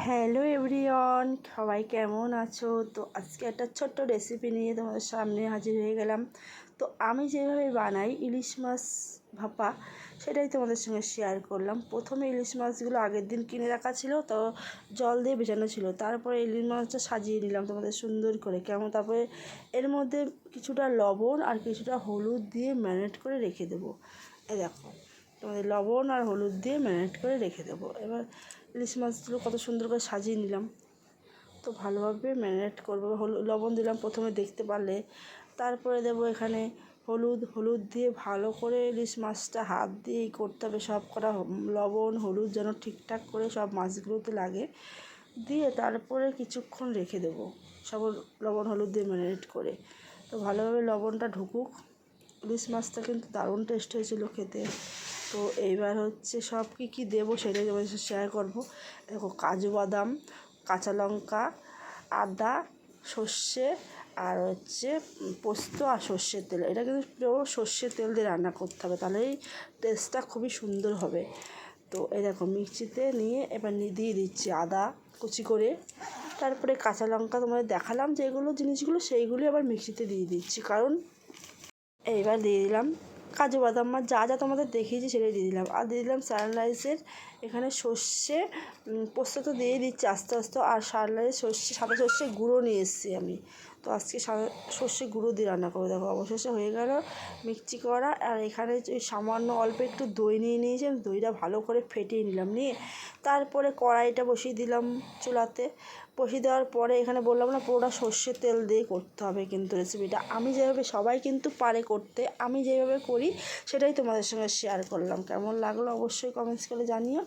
Hello everyone, সবাই কেমন আছো? তো আজকে একটা ছোট্ট রেসিপি নিয়ে তোমাদের সামনে হাজির হয়ে গেলাম। তো আমি যেভাবে বানাই ইলিশ মাছ ভাপা, সেটাই তোমাদের সঙ্গে শেয়ার করলাম। প্রথমে ইলিশ মাছগুলো আগের দিন কিনে রাখা ছিল, তো জল দিয়ে ভেজানো ছিল। তারপরে ইলিশ মাছটা সাজিয়ে নিলাম তোমাদের সুন্দর করে কেমন। তারপরে এর মধ্যে কিছুটা লবণ আর কিছুটা হলুদ দিয়ে ম্যারিনেট করে রেখে দেবো। এই দেখো, তোমাদের লবণ আর হলুদ দিয়ে ম্যারিনেট করে রেখে দেবো। এবার ইলিশ মাছগুলো কত সুন্দর করে সাজিয়ে নিলাম। তো ভালোভাবে ম্যারিনেট করবো। লবণ দিলাম প্রথমে, দেখতে পারলে। তারপরে দেবো এখানে হলুদ দিয়ে ভালো করে ইলিশ মাছটা হাত দিয়েই করতে হবে। সব করা লবণ হলুদ যেন ঠিকঠাক করে সব মাছগুলোতে লাগে, দিয়ে তারপরে কিছুক্ষণ রেখে দেবো সব লবণ হলুদ দিয়ে ম্যারিনেট করে। তো ভালোভাবে লবণটা ঢুকুক। ইলিশ মাছটা কিন্তু দারুণ টেস্ট হয়েছিল খেতে। তো এইবার হচ্ছে সব কী দেবো সেটাই তোমাদের সাথে শেয়ার করবো। দেখো, কাজু বাদাম, কাঁচা লঙ্কা, আদা, সর্ষে আর হচ্ছে পোস্ত আর সর্ষের তেল। এটা কিন্তু পুরো সর্ষের তেল দিয়ে রান্না করতে হবে, তাহলেই টেস্টটা খুবই সুন্দর হবে। তো এই দেখো, মিক্সিতে নিয়ে এবার দিয়ে দিচ্ছি আদা কুচি করে। তারপরে কাঁচা লঙ্কা তোমাদের দেখালাম যেগুলো জিনিসগুলো, সেইগুলি আবার মিক্সিতে দিয়ে দিচ্ছি। কারণ এইবার দিয়ে দিলাম কাজু বাদাম, যা যা তোমাদের দেখিয়েছি সেটাই দিয়ে দিলাম। আর দিয়ে দিলাম সানরাইসের এখানে সর্ষে, পোস্ত তো দিয়ে দিচ্ছি আস্তে আস্তে। আর সানরাইসের সাদা সর্ষে গুঁড়ো নিয়ে এসেছি আমি। তো আজকে সর্ষে গুঁড়ো দিয়ে রান্না করবো। দেখো, অবশেষে হয়ে গেল মিক্সি করা। আর এখানে সামান্য অল্প একটু দই নিয়ে নিয়েছি। আমি দইটা ভালো করে ফেটিয়ে নিলাম, নিয়ে তারপরে কড়াইটা বসিয়ে দিলাম চুলাতে। বসিয়ে দেওয়ার পরে এখানে বললাম না, পুরোটা সর্ষের তেল দিয়ে করতে হবে কিন্তু রেসিপিটা। আমি যেভাবে, সবাই কিন্তু পারে করতে, আমি যেভাবে করি সেটাই তোমাদের সঙ্গে শেয়ার করলাম। কেমন লাগলো অবশ্যই কমেন্টস করে জানিও।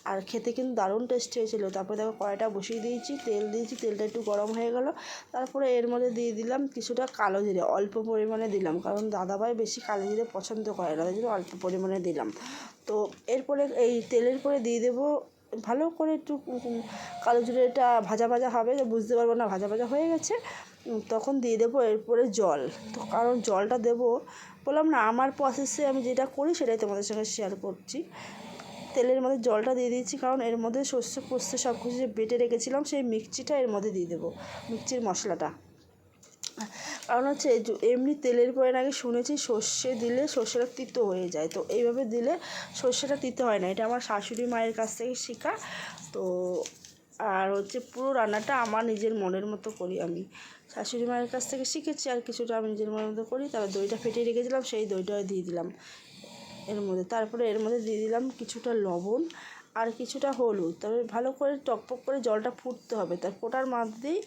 আর খেতে কিন্তু দারুণ টেস্ট হয়েছিল। তারপরে দেখো, কড়াইটা বসিয়ে দিয়েছি, তেল দিয়েছি, তেলটা একটু গরম হয়ে গেল। তারপরে এর মধ্যে দিয়ে দিলাম কিছুটা কালো জিরে, অল্প পরিমাণে দিলাম, কারণ দাদাভাই বেশি কালো জিরে পছন্দ করে না, তাই জন্য অল্প পরিমাণে দিলাম। তো এরপরে এই তেলের পরে দিয়ে দেবো ভালো করে একটু কালো জিরেটা ভাজা ভাজা হবে, বুঝতে পারবো না ভাজা ভাজা হয়ে গেছে, তখন দিয়ে দেবো এরপরে জল। তো কারণ জলটা দেবো, বললাম না আমার প্রসেসে আমি যেটা করি সেটাই তোমাদের সঙ্গে শেয়ার করছি। তেলের মধ্যে জলটা দিয়ে দিয়েছি, কারণ এর মধ্যে সর্ষে পোস্ত সব কিছু যে বেটে রেখেছিলাম সেই মিক্সিটা এর মধ্যে দিয়ে দেবো, মিক্সির মশলাটা। কারণ হচ্ছে এমনি তেলের পরে নাকি শুনেছি সর্ষে দিলে সর্ষেটা তিতো হয়ে যায়, তো এইভাবে দিলে সর্ষেটা তিতো হয় না। এটা আমার শাশুড়ি মায়ের কাছ থেকে শেখা। তো আর হচ্ছে পুরো রান্নাটা আমার নিজের মনের মতো করি আমি, শাশুড়ি মায়ের কাছ থেকে শিখেছি। আর কিছুটা আমি নিজের মনের মতো করি। তারপর দইটা ফেটিয়ে রেখেছিলাম, সেই দইটাও দিয়ে দিলাম এর মধ্যে। তারপরে এর মধ্যে দিয়ে দিলাম কিছুটা লবণ আর কিছুটা হলুদ। তবে ভালো করে টকপক করে জলটা ফুটতে হবে, তার ফোটার মধ্যেই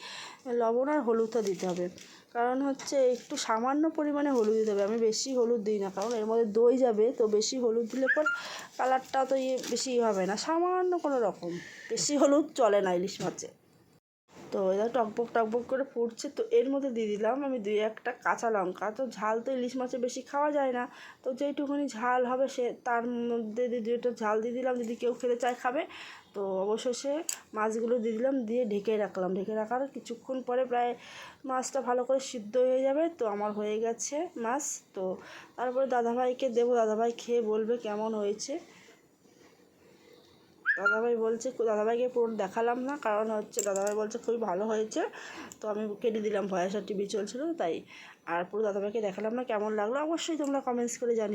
লবণ আর হলুদটা দিতে হবে। কারণ হচ্ছে একটু সামান্য পরিমাণে হলুদ দিতে হবে, আমি বেশি হলুদ দিই না, কারণ এর মধ্যে দই যাবে। তো বেশি হলুদ দিলে পর কালারটা তো বেশি হবে না, সামান্য কোনো রকম, বেশি হলুদ চলে না ইলিশ মাছে। তো এটা টকবক করে ফুটছে, তো এর মধ্যে দিয়ে দিলাম আমি 2-1টা কাঁচা লঙ্কা। তো ঝাল তো ইলিশ মাছে বেশি খাওয়া যায় না, তো যেইটুকুনি ঝাল হবে সে তার মধ্যে 2টা ঝাল দিয়ে দিলাম, যদি কেউ খেতে চায় খাবে। তো অবশেষে মাছগুলো দিয়ে দিলাম, দিয়ে ঢেকে রাখলাম। ঢেকে রাখার কিছুক্ষণ পরে প্রায় মাছটা ভালো করে সিদ্ধ হয়ে যাবে। তো আমার হয়ে গেছে মাছ। তো তারপরে দাদাভাইকে দেবো, দাদাভাই খেয়ে বলবে কেমন হয়েছে। দাদাভাইকে পুরো দেখালাম না, কারণ হচ্ছে দাদাভাই বলছে খুবই ভালো হয়েছে। তো আমি কেটে দিলাম, ভয়েস আর টিভি চলছিল তাই। আর পুরো দাদাভাইকে দেখালাম না। কেমন লাগলো অবশ্যই তোমরা কমেন্টস করে জানিও।